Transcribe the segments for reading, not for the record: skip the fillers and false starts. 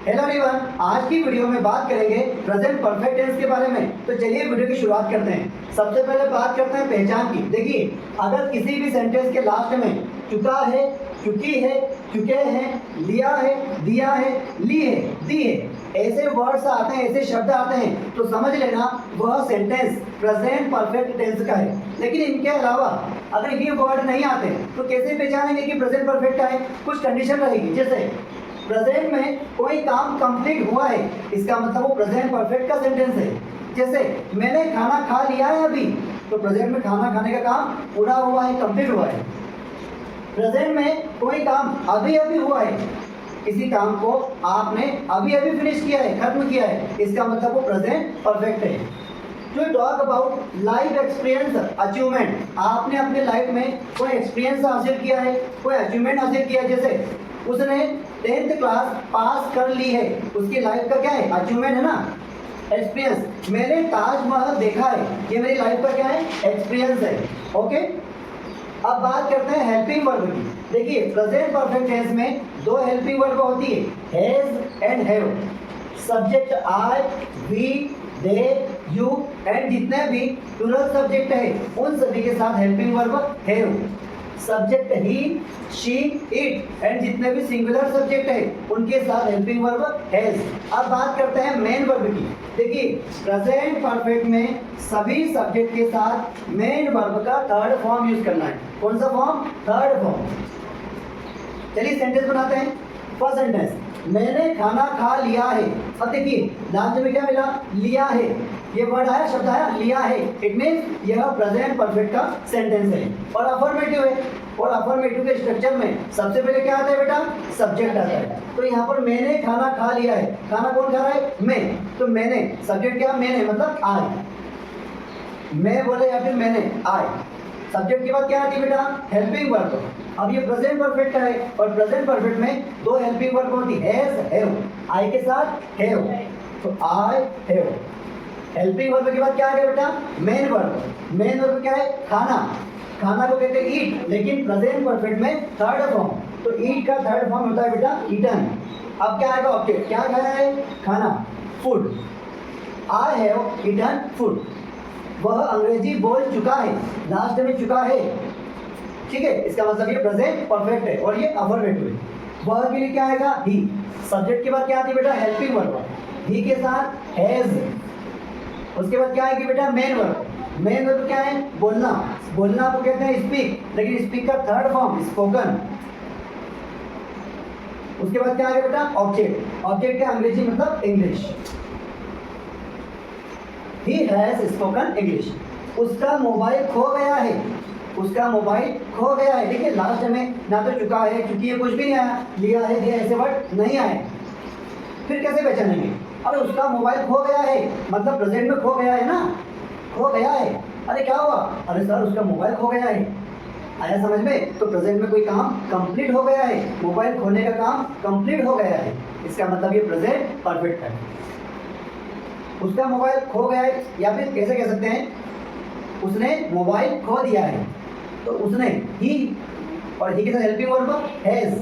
Hello everyone, आज की video में बात करेंगे प्रेजेंट परफेक्ट टेंस के बारे में। तो चलिए वीडियो की शुरुआत करते हैं। सबसे पहले बात करते हैं पहचान की। देखिए, अगर किसी भी सेंटेंस के लास्ट में चुका है, चुकी है, चुके हैं, लिया है, दिया है, ली है, दी है, ऐसे वर्ड्स आते हैं, ऐसे शब्द आते हैं, तो समझ लेना वह सेंटेंस प्रेजेंट परफेक्ट टेंस का है। लेकिन इनके अलावा अगर ये वर्ड नहीं आते तो कैसे पहचानेंगे कि प्रेजेंट परफेक्ट का है? कुछ कंडीशन रहेगी, जैसे प्रेजेंट में कोई काम कंप्लीट हुआ है, इसका मतलब वो प्रेजेंट परफेक्ट का सेंटेंस है। जैसे मैंने खाना खा लिया है अभी, तो प्रेजेंट में खाना खाने का काम पूरा हुआ है, कंप्लीट हुआ है। प्रेजेंट में कोई काम अभी अभी हुआ है, किसी काम को आपने अभी अभी फिनिश किया है, खत्म किया है, इसका मतलब वो प्रेजेंट परफेक्ट है। To talk about life experience achievement, आपने अपने लाइफ में कोई एक्सपीरियंस हासिल किया है, कोई अचीवमेंट हासिल किया है। जैसे उसने 10th क्लास पास कर ली है, उसकी लाइफ का क्या है? अचीवमेंट है ना, एक्सपीरियंस। मैंने ताजमहल देखा है, ये मेरी लाइफ का क्या है? एक्सपीरियंस है। ओके, अब बात करते हैं हेल्पिंग वर्ब की। देखिए, प्रेजेंट परफेक्ट टेंस में दो हेल्पिंग वर्ब होती है, has and have. Subject I, we, they, you and जितने भी प्लूरल सब्जेक्ट है उन सभी के साथ helping verb have. Subject he, she, it and जितने भी सिंगुलर सब्जेक्ट है उनके साथ हेल्पिंग वर्ब हैज। अब बात करते हैं मेन वर्ब की। देखिए, प्रेजेंट परफेक्ट में सभी सब्जेक्ट के साथ मेन वर्ब का थर्ड फॉर्म यूज करना है। कौन सा फॉर्म? Third form. चलिए सेंटेंस बनाते हैं। फर्स्ट सेंटेंस, मैंने खाना खा लिया है। अब देखिए लास्ट में क्या मिला? लिया है। ये वर्ड आया, शब्द आया, लिया है। इट मीन्स यह प्रेजेंट परफेक्ट का सेंटेंस है और अफर्मेटिव है। और अफर्मेटिव के स्ट्रक्चर में सबसे पहले क्या आता है बेटा? सब्जेक्ट आता है। तो यहाँ पर मैंने खाना खा लिया है, खाना कौन खा रहा है? मैं। तो मैंने, सब्जेक्ट क्या? मैंने, मतलब आई। मैं बोले या फिर मैंने, आई। सब्जेक्ट के बाद क्या आती है बेटा? Helping verb. अब ये प्रेजेंट परफेक्ट का है और प्रेजेंट परफेक्ट में दो हेल्पिंग वर्ब होती है, हैज, हैव। आई के साथ हैव, तो आई हैव। हेल्पिंग वर्ब के बाद क्या आ गया बेटा? Main verb. मेन वर्ब क्या है? खाना। खाना को कहते हैं ईट, लेकिन प्रेजेंट परफेक्ट में थर्ड फॉर्म। तो ईट का थर्ड फॉर्म होता है बेटा ईटन। अब क्या आएगा? ऑब्जेक्ट। क्या खाया है? खाना, food. I have eaten food. वह अंग्रेजी बोल चुका है, लास्ट में चुका है। ठीक है, इसका मतलब ये प्रेजेंट परफेक्ट है और ये अफर्मेटिव है। वह के लिए क्या आएगा? ही। सब्जेक्ट के बाद क्या आती है बेटा? Helping verb. ही के साथ हैज। उसके बाद क्या आएगी बेटा? Main verb. मेन वर्ब क्या है? बोलना। बोलना को कहते हैं स्पीक, लेकिन स्पीक का थर्ड फॉर्म स्पोकन। उसके बाद क्या आएगा बेटा? ऑब्जेक्ट। ऑब्जेक्ट का अंग्रेजी मतलब English. He has spoken English. उसका मोबाइल खो गया है, उसका मोबाइल खो गया है। देखिए लास्ट में ना तो चुका है, चुकी है, कुछ भी नहीं आया, लिया है, दिया, ऐसे वर्ड नहीं आए। फिर कैसे पहचानेंगे? अरे उसका मोबाइल खो गया है, मतलब प्रेजेंट में खो गया है ना, खो गया है। अरे क्या हुआ? अरे सर उसका मोबाइल खो गया है। आया समझ में? तो प्रेजेंट में कोई काम कंप्लीट हो गया है, मोबाइल खोने का काम कंप्लीट हो गया है, इसका मतलब ये प्रेजेंट परफेक्ट है। उसका मोबाइल खो गया है, या फिर कैसे कह सकते हैं? उसने मोबाइल खो दिया है। तो उसने, ही, और ही के साथ helping verb has,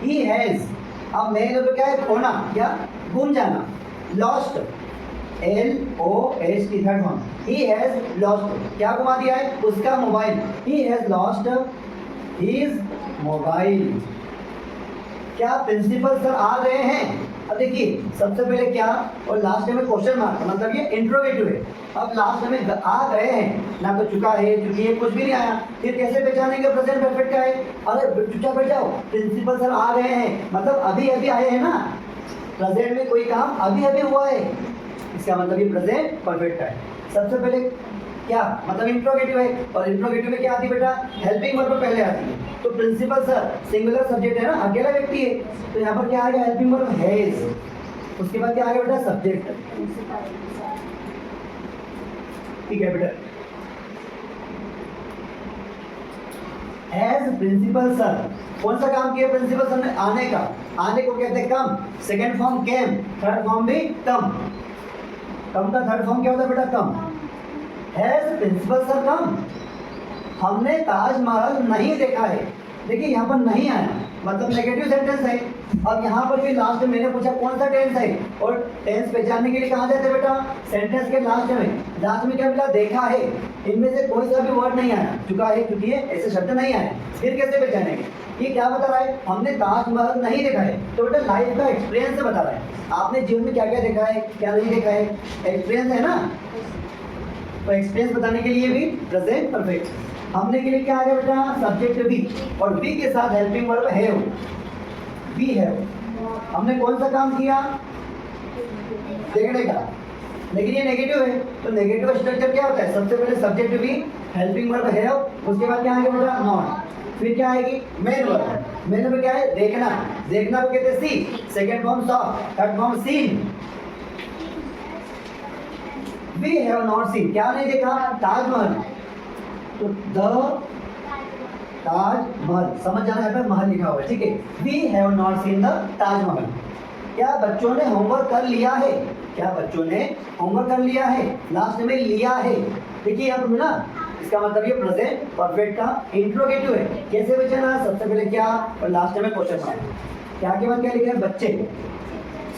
he has. अब मेन वर्ब क्या है? खोना या गुम जाना, lost, LOST third form. He has lost, क्या गुमा दिया है? उसका mobile. He has lost his mobile. क्या प्रिंसिपल सर आ गए हैं? अब देखिए सबसे पहले क्या और लास्ट में क्वेश्चन मार्क, मतलब ये इंट्रोगेटिव है। अब लास्ट में आ गए हैं, ना तो चुका है, चुकी है, कुछ भी नहीं आया। फिर कैसे पहचानेंगे प्रेजेंट परफेक्ट का है? अरे चुपचाप बैठ जाओ, प्रिंसिपल सर आ गए हैं, मतलब अभी अभी आए हैं ना। प्रेजेंट में कोई काम अभी अभी हुआ है, इसका मतलब ये प्रेजेंट परफेक्ट का है। सबसे पहले क्या मतलब? इंट्रोगेटिव है, और इंट्रोगेटिव में क्या आती है बेटा? हेल्पिंग वर्ब पहले आती है। तो प्रिंसिपल सर सिंगुलर सब्जेक्ट है ना, अकेला व्यक्ति है, तो यहाँ पर क्या आ गया? Helping verb has. उसके बाद क्या आ गया बेटा? सब्जेक्ट। ठीक है बेटा, एज प्रिंसिपल सर कौन सा काम किया प्रिंसिपल सर ने? आने का। आने को कहते हैं कम, सेकेंड फॉर्म केम, थर्ड फॉर्म भी कम। कम का थर्ड फॉर्म क्या होता है बेटा? कम। हैज प्रिंसिपल सर कम? हमने ताजमहल नहीं देखा है, देखिए यहाँ पर नहीं आया, मतलब नेगेटिव सेंटेंस है। अब यहाँ पर भी लास्ट में मैंने पूछा कौन सा टेंस है, और टेंस पहचानने के लिए कहाँ जाते हैं बेटा, सेंटेंस के लास्ट में क्या मिला, देखा है। इनमें से कोई सा भी वर्ड नहीं आया, चुका है, चुकी है, ऐसे शब्द नहीं आए, फिर कैसे पहचानेंगे। ये क्या बता रहा है, हमने ताजमहल नहीं देखा है, तो बेटा लाइफ का एक्सपीरियंस से बता रहा है। आपने जीवन में क्या क्या देखा है, क्या नहीं देखा है, एक्सपीरियंस है ना, तो एक्सपीरियंस बताने के लिए भी प्रेजेंट परफेक्ट। हमने के लिए क्या आ गया बेटा, सब्जेक्ट बी, और बी के साथ helping verb have, we have. हमने कौन सा काम किया, देखने का, लेकिन ये नेगेटिव है, तो नेगेटिव स्ट्रक्चर क्या होता है, सबसे पहले subject we, helping verb have, उसके बाद क्या आएगा बेटा, नॉट, फिर क्या आएगी, मेन वर्ब। मेन वर्ब क्या है, देखना, देखना को कहते हैं see, second form saw, third form seen. We have not seen, क्या नहीं देखा, ताजमहल, तो द ताजमहल, समझ जाना, यहाँ पे महल लिखा हुआ है, ठीक है। We have not seen the Taj Mahal. क्या बच्चों ने होमवर्क कर लिया है, क्या बच्चों ने होमवर्क कर लिया है, लास्ट में लिया है। देखिए यहाँ पर ना, इसका मतलब ये प्रेजेंट परफेक्ट का इंट्रोगेटिव है। कैसे बचना, सबसे पहले क्या और लास्ट में क्वेश्चन मार्क। क्या के बाद क्या लिखा है, बच्चे,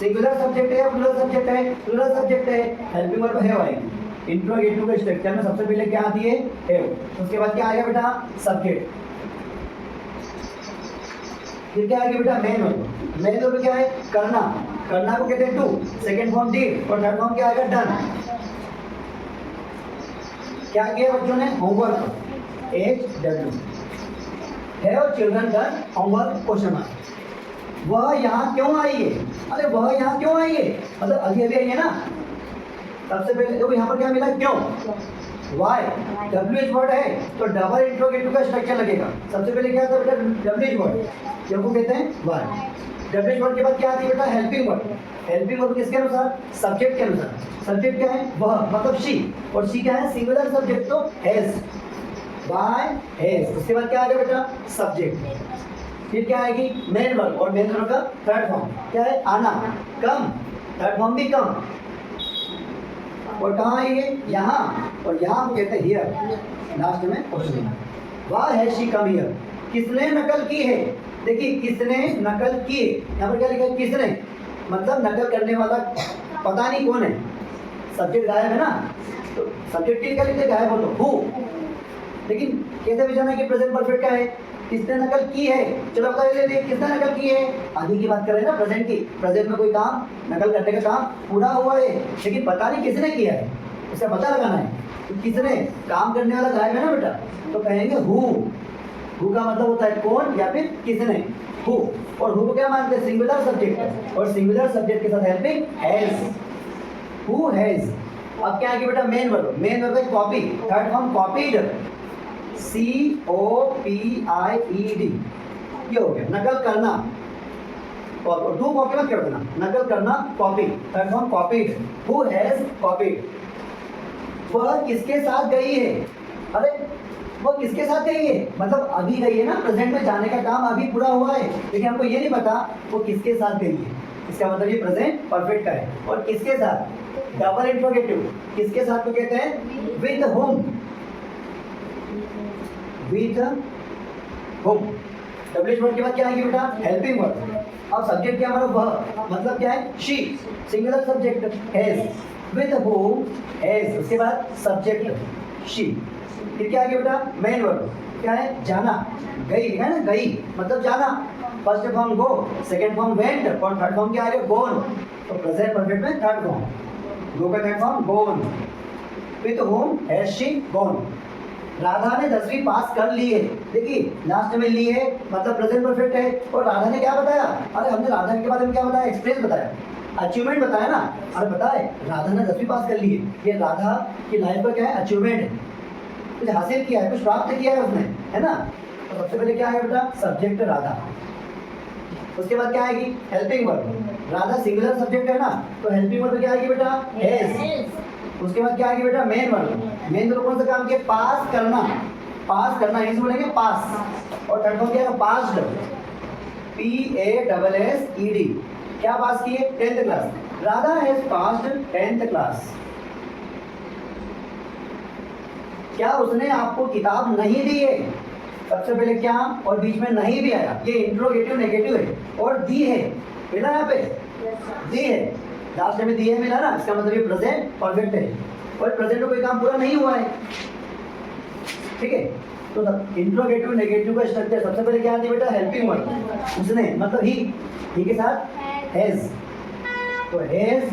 सिंगुलर सब्जेक्ट है या प्लूरल सब्जेक्ट है, प्लूरल सब्जेक्ट है, हेल्पिंग वर्ब हैव आएगी। इंट्रोगेटिव के स्ट्रक्चर में सबसे पहले क्या आती है, हैव, उसके बाद क्या आएगा बेटा, सब्जेक्ट, फिर क्या आएगा बेटा, मेन वर्ब। मेन वर्ब क्या है, करना, करना को कहते हैं डू, सेकंड फॉर्म डिड, और थर्ड फॉर्म क्या आएगा, डन। क्या किया बच्चों ने, homework, HW, have children done homework, question mark. वह यहाँ क्यों आई है, अरे वह यहाँ क्यों आई है, मतलब अभी अभी आई है ना। सबसे पहले देखो यहाँ पर क्या मिला, क्यों, वाई, WH वर्ड है, तो डबल इंट्रोगेटिव का स्ट्रक्चर लगेगा। सबसे पहले क्या था बेटा, WH वर्ड, क्यों कहते हैं वाई। WH वर्ड के बाद क्या आती है बेटा, हेल्पिंग वर्ड। हेल्पिंग वर्ड किसके अनुसार, सब्जेक्ट के अनुसार। सब्जेक्ट क्या है, वह, मतलब शी, और शी क्या है, सिंगुलर सब्जेक्ट, तो हैज, बाय हैज। उसके बाद क्या आ गया बेटा, सब्जेक्ट, फिर क्या आएगी, मेन वर्ब, और मेन वर्ब का थर्ड फॉर्म क्या है, आना, कम, थर्ड फॉर्म भी कम, और कहाँ आएंगे, यहाँ, और यहाँ हम कहते हैं हियर, लास्ट में क्वेश्चन। वाह है शी कम हियर, किसने नकल की है। देखिए किसने नकल की है, यहाँ पर क्या लिखा है, किसने, मतलब नकल करने वाला पता नहीं कौन है, सब्जेक्ट गायब है ना, तो सब्जेक्ट क्या लिखते गायब हो तो हु। लेकिन कैसे पहचाना कि प्रेजेंट परफेक्ट का है, किसने नकल की है, चलो बता देते किसने नकल की है। आगे की बात कर रहे हैं ना, प्रेजेंट की, प्रेजेंट में कोई काम नकल करने का काम पूरा हुआ है, लेकिन पता नहीं किसने किया है, उसका पता लगाना है। तो किसने, काम करने वाला गायब है ना बेटा, तो कहेंगे हु। हु का मतलब होता है कौन या फिर किसने, हु। और हु को क्या मानते हैं, सिंगुलर सब्जेक्ट, और सिंगुलर सब्जेक्ट के साथ हेल्पिंग हैज, हु हैज। अब क्या आगे बेटा, मेन वर्ब, मेन वर्ब है copy, third form copied, COPIED, ये हो गया, नकल करना, और डू कॉपी मत कर देना, नकल करना, copy, third form copied, who has copied. वह किसके साथ गई है, अरे वो किसके साथ गई है, मतलब अभी गई है ना, प्रेजेंट में जाने का काम अभी पूरा हुआ है, लेकिन हमको ये नहीं पता वो किसके साथ गई है। इसका मतलब ये प्रेजेंट परफेक्ट का है। और किसके साथ, डबल इंट्रोगेटिव, किसके साथ को कहते हैं, with home, with home. WH word के बाद क्या आएगी बेटा, हेल्पिंग वर्ड। अब सब्जेक्ट क्या हमारा, वह, मतलब क्या है, she, singular subject has, with whom has, उसके बाद सब्जेक्ट शी, फिर क्या आएगी बेटा, मेन वर्ड क्या है, जाना, गई है ना, गई मतलब जाना, first form go, second form went, और थर्ड फॉर्म क्या आएगा, गोन। तो प्रेजेंट परफेक्ट में थर्ड फॉर्म, गो का third form gone, with whom has she gone. Radha ने 10वीं पास कर ली है, देखिए लास्ट में ली है, मतलब प्रेजेंट परफेक्ट है। और राधा ने क्या बताया, अरे हमने राधा के बारे में क्या बताया, एक्सपीरियंस बताया, अचीवमेंट बताया ना। अरे पता है राधा ने 10वीं पास कर ली है, ये राधा की लाइफ का क्या है, अचीवमेंट है, कुछ हासिल किया है, कुछ प्राप्त किया है उसने, है ना। तो सबसे पहले क्या है बेटा, सब्जेक्ट राधा, उसके बाद क्या आएगी, helping verb. Radha singular subject है ना, तो हेल्पिंग वर्ब क्या आएगी बेटा, हैज। उसके बाद क्या आएगी बेटा, मेन वर्ब। मेन वर्ब कौन सा काम किया, पास करना, पास करना इंग्लिश बोलेंगे पास। और थर्ड फॉर्म क्या है, पास्ड, PASSED। क्या पास किए, 10th class. Radha has passed 10th class. क्या उसने आपको किताब नहीं दी है, सबसे पहले क्या और बीच में नहीं भी आया, ये इंट्रोगेटिव नेगेटिव है और दी है, मिला यहाँ पे दी है, लास्ट में दी है मिला ना, इसका मतलब ये प्रेजेंट परफेक्ट है और प्रेजेंट में कोई काम पूरा नहीं हुआ है, ठीक है। तो इंट्रोगेटिव नेगेटिव का स्ट्रक्चर सबसे पहले क्या आती है बेटा, हेल्पिंग वर्ब, उसने मतलब ही के साथ हैज, तो हैज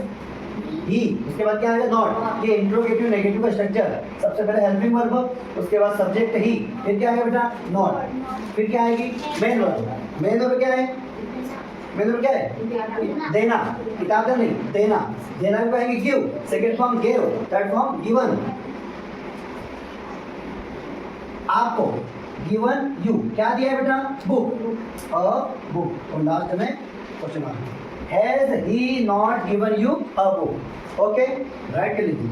ही, उसके बाद क्या आएगा नॉट, ये इंट्रोगेटिव नेगेटिव का स्ट्रक्चर, सबसे पहले हेल्पिंग वर्ब, उसके बाद सब्जेक्ट ही, फिर क्या आएगा बेटा नॉट, फिर क्या आएगी मेन वर्ब, मेन वर्ब क्या है, मेन वर्ब क्या है देना, किताब नहीं देना, देना में कहेंगे give, second form give, third form given, आपको गिवन यू क्या दिया है बेटा बुक, अ बुक, और लास्ट में question mark, has he not given you a book, okay right कर लीजिए।